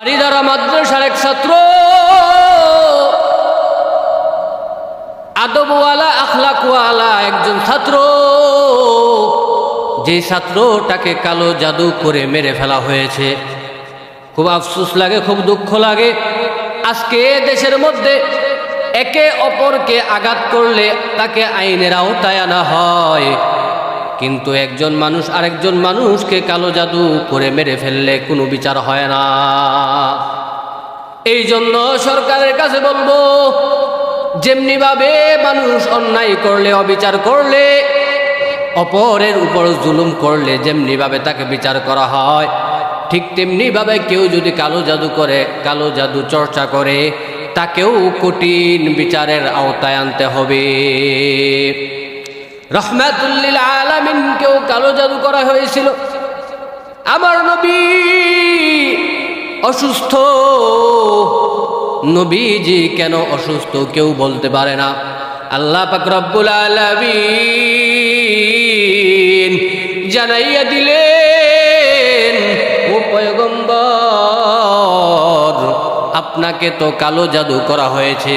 হরিদারা মাদ্রাসার এক ছাত্র, আদবওয়ালা আখলাকওয়ালা একজন ছাত্র, যে ছাত্রটাকে কালো জাদু করে মেরে ফেলা হয়েছে। খুব আফসোস লাগে, খুব দুঃখ লাগে। আজকে দেশের মধ্যে একে অপরকে আঘাত করলে তাকে আইনের আওতায় আনা হয়, কিন্তু একজন মানুষ আরেকজন মানুষকে কালো জাদু করে মেরে ফেললে কোনো বিচার হয় না। এই জন্য সরকারের কাছে বলবো, যেমনিভাবে মানুষ অন্যায় করলে, অবিচার করলে, অপরের উপর জুলুম করলে যেমনিভাবে তাকে বিচার করা হয়, ঠিক তেমনিভাবে কেউ যদি কালো জাদু করে, কালো জাদু চর্চা করে, তাকেও কঠিন বিচারের আওতায় আনতে হবে। রাহমাতুল লিল আলামিনকেও কালো জাদু করা হয়েছিল। আমার নবী অসুস্থ, নবীজি কেন অসুস্থ কেউ বলতে পারে না। আল্লাহ পাক রব্বুল আলামিন জানাইয়া দিলেন, ও পয়গম্বর, আপনাকে তো কালো জাদু করা হয়েছে।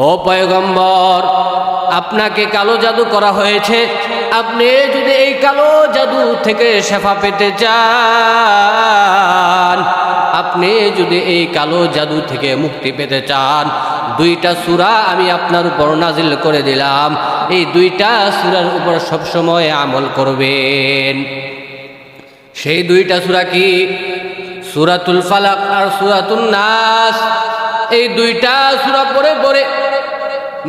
ও পয়গম্বর, আপনাকে কালো জাদু করা হয়েছে। আপনি যদি এই কালো জাদু থেকে শেফা পেতে চান, আপনি যদি এই কালো জাদু থেকে মুক্তি পেতে চান, দুইটা সূরা আমি আপনার উপর নাজিল করে দিলাম। এই দুইটা সূরার উপর সবসময় আমল করবেন। সেই দুইটা সূরা কি? সূরাতুল ফালাক আর সূরাতুন নাস। এই দুইটা সূরা পড়ে পড়ে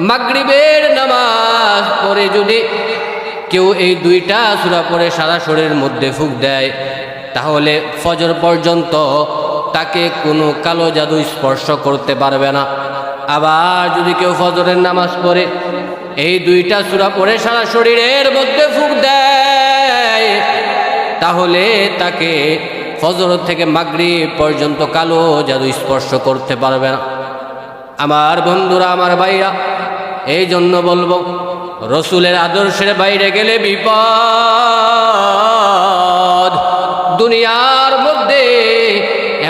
মাগরিবের নামাজ পড়ে যদি কেউ এই দুইটা সূরা পড়ে সারা শরীরের মধ্যে ফুঁক দেয়, তাহলে ফজর পর্যন্ত তাকে কোনো কালো জাদু স্পর্শ করতে পারবে না। আবার যদি কেউ ফজরের নামাজ পড়ে এই দুইটা সূরা পড়ে সারা শরীরের মধ্যে ফুঁক দেয়, তাহলে তাকে ফজর থেকে মাগরিব পর্যন্ত কালো জাদু স্পর্শ করতে পারবে না। আমার বন্ধুরা, আমার ভাইরা, এই জন্য বলবো, রসুলের আদর্শের বাইরে গেলে বিপদ। দুনিয়ার মধ্যে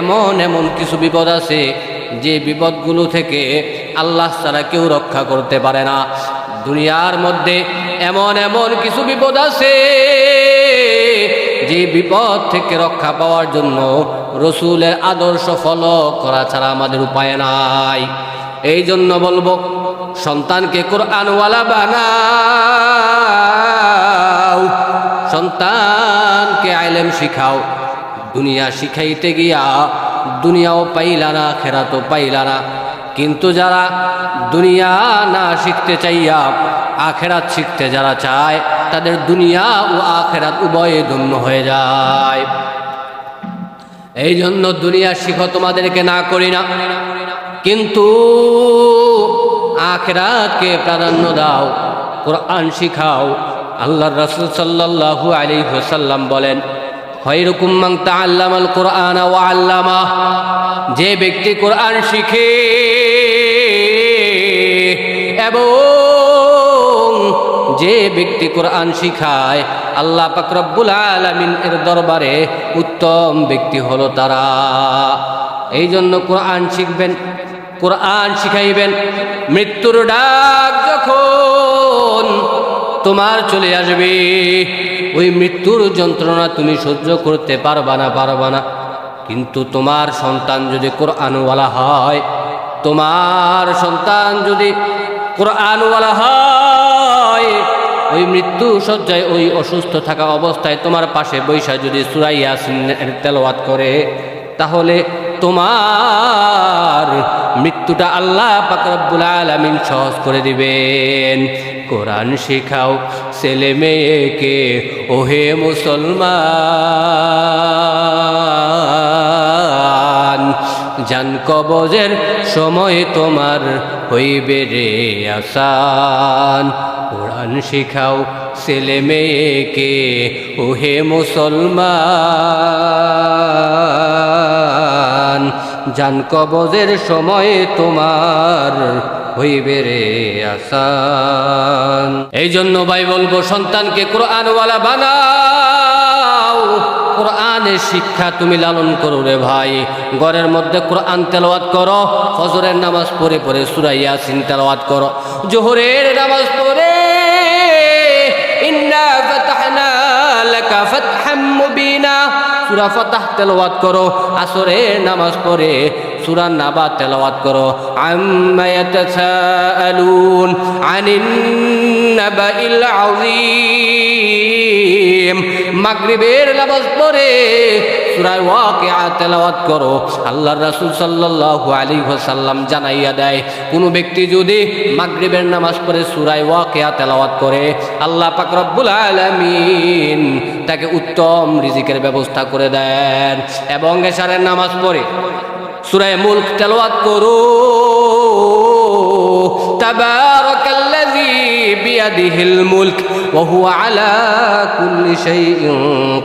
এমন এমন কিছু বিপদ আছে যে বিপদগুলো থেকে আল্লাহ ছাড়া কেউ রক্ষা করতে পারে না। দুনিয়ার মধ্যে এমন এমন কিছু বিপদ আছে যে বিপদ থেকে রক্ষা পাওয়ার জন্য রসুলের আদর্শ ফলো করা ছাড়া আমাদের উপায় নাই। এই জন্য বলবো, সন্তানকে কোরআনওয়ালা বানাও, সন্তানকে আইলেম শিখাও। দুনিয়া শিখাইতে গিয়া দুনিয়াও পাইলা না, আখিরাতও পাইলা না। কিন্তু যারা দুনিয়া না শিখতে চাইয়া আখিরাত শিখতে যারা চায়, তাদের দুনিয়া ও আখিরাত উভয়ে ধন্য হয়ে যায়। এই জন্য দুনিয়া শিখো, তোমাদেরকে না করি না, কিন্তু আখিরাতকে প্রাধান্য দাও, কোরআন শিখাও। আল্লাহর রাসূল সাল্লাল্লাহু আলাইহি ওয়াসাল্লাম বলেন, খায়রুকুম মান তাআল্লামাল কুরআনা ওয়া আল্লামা। যে ব্যক্তি কোরআন শিখে এবং যে ব্যক্তি কোরআন শিখায়, আল্লাহ পাক রব্বুল আলামিন এর দরবারে উত্তম ব্যক্তি হলো তারা। এই জন্য কোরআন শিখবেন, কোরআন শিখাইবেন। মৃত্যুর ডাক যখন তোমার চলে আসবে, ওই মৃত্যুর যন্ত্রণা তুমি সহ্য করতে পারবা না। কিন্তু তোমার সন্তান যদি কোরআনওয়ালা হয়, তোমার সন্তান যদি কোরআনওয়ালা হয়, ওই মৃত্যু শয্যায়, ওই অসুস্থ থাকা অবস্থায় তোমার পাশে বৈশা যদি সূরা ইয়াসিনের তেলাওয়াত করে, তাহলে তোমার মৃত্যুটা আল্লাহ পাক রব্বুল আলামিন সহজ করে দিবেন। কোরআন শিখাও ছেলে মেয়েকে, ওহে মুসলমান, জান কবজের সময় তোমার হইবে রে আসান। কোরআন শিখাও ছেলে মেয়েকে, ওহে মুসলমান, জান কবজের সময় তোমার হইবে রে আসান। এই জন্য ভাই বলবো, সন্তানকে কোরআনওয়ালা বানাও, কোরআন কোরআনের শিক্ষা তুমি লালন করো রে ভাই। ঘরের মধ্যে কোরআন তেলাওয়াত করো, ফজরের নামাজ পড়ে পড়ে সূরা ইয়াসিন তেলাওয়াত করো, জোহরের নামাজ পড়ে ইন্না ফাতাহনা লাকা ফাতহাম মুবিনা সূরা ফাতাহ তেলাওয়াত করো, আসরের নামাজ পড়ে সূরা নাবা তেলাওয়াত করো, আম্মা ইয়াতাসাআলুন আনিন নাবাইল আযীম। মাগরিবের নামাজ পড়ে সূরা ওয়াকিয়া তেলাওয়াত করো। আল্লাহর রাসূল সাল্লাল্লাহু আলাইহি ওয়াসাল্লাম জানাইয়া দেয়, কোন ব্যক্তি যদি মাগরিবের নামাজ পড়ে সূরা ওয়াকিয়া তেলাওয়াত করে, আল্লাহ পাক রব্বুল আলামিন তাকে উত্তম রিজিকের ব্যবস্থা করে দেন। এবং এশারের নামাজ পড়ে সূরা মুলক তেলাওয়াত করো, তাবারাকাল্লাযী বিয়াদিহিল মুলক ওয়া হুয়া আলা কুল্লি শাইইন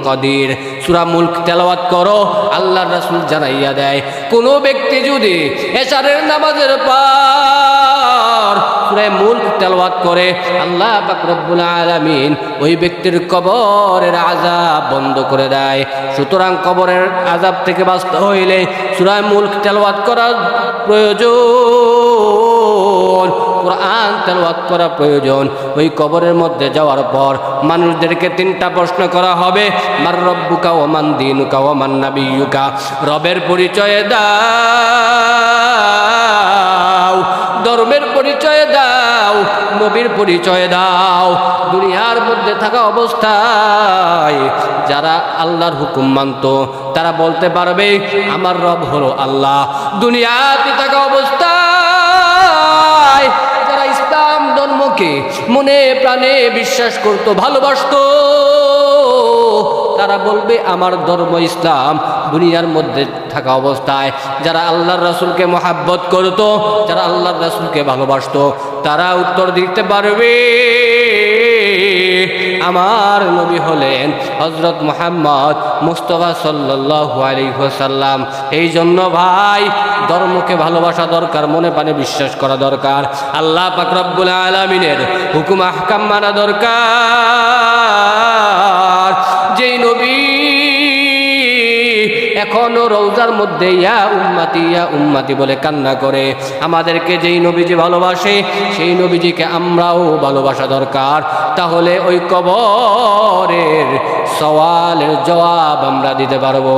কাদির। সূরা মুলক তেলাওয়াত করো। আল্লাহর রাসূল জানাইয়া দেয়, কোন ব্যক্তি যদি এশারের নামাজের পর সূরা মুলক তেলাওয়াত করে, আল্লাহ পাক রব্বুল আলামিন ওই ব্যক্তির কবরের আযাব বন্ধ করে দেয়। সুতরাং কবরের আযাব থেকে বাঁচতে হইলে সূরা মুলক তেলাওয়াত করা প্রয়োজন, কোরআন তেলাওয়াত করা প্রয়োজন। ওই কবরের মধ্যে যাওয়ার পর মানুষদেরকে তিনটা প্রশ্ন করা হবে, মার রব্বুকা ওয়া মান দীনুকা ওয়া মান নাবিয়্যুকা। রবের পরিচয় দাও, ধর্মের পরিচয় দাও, নবীর পরিচয় দাও। দুনিয়ার মধ্যে থাকা অবস্থায় যারা আল্লাহর হুকুম মানত তারা বলতে পারবে আমার রব হলো আল্লাহ। দুনিয়াতে থাকা অবস্থায় যারা ইসলাম ধর্মকে মনে প্রাণে বিশ্বাস করত, ভালোবাসত, তারা বলবে আমার ধর্ম ইসলাম। দুনিয়ার মধ্যে থাকা অবস্থায় যারা আল্লাহর রাসূলকে মহাব্বত করত, যারা আল্লাহর রাসূলকে ভালোবাসত, তারা উত্তর দিতে পারবে আমার নবী হলেন হযরত মুহাম্মদ মুস্তাফা সাল্লাল্লাহু আলাইহি ওয়াসাল্লাম। এই জন্য ভাই ধর্মকে ভালোবাসা দরকার, মনে প্রাণে বিশ্বাস করা দরকার, আল্লাহ পাক রব্বুল আলামিনের হুকুম আহকাম মানা দরকার। যেই নবী এখনো রওজার মধ্যে ইয়া উম্মতি বলে কান্না করে, আমাদেরকে যেই নবীজি ভালোবাসে সেই নবীজিকে আমরাও ভালোবাসা দরকার। তাহলে ওই কবরের সওয়ালের জবাব আমরা দিতে পারবো।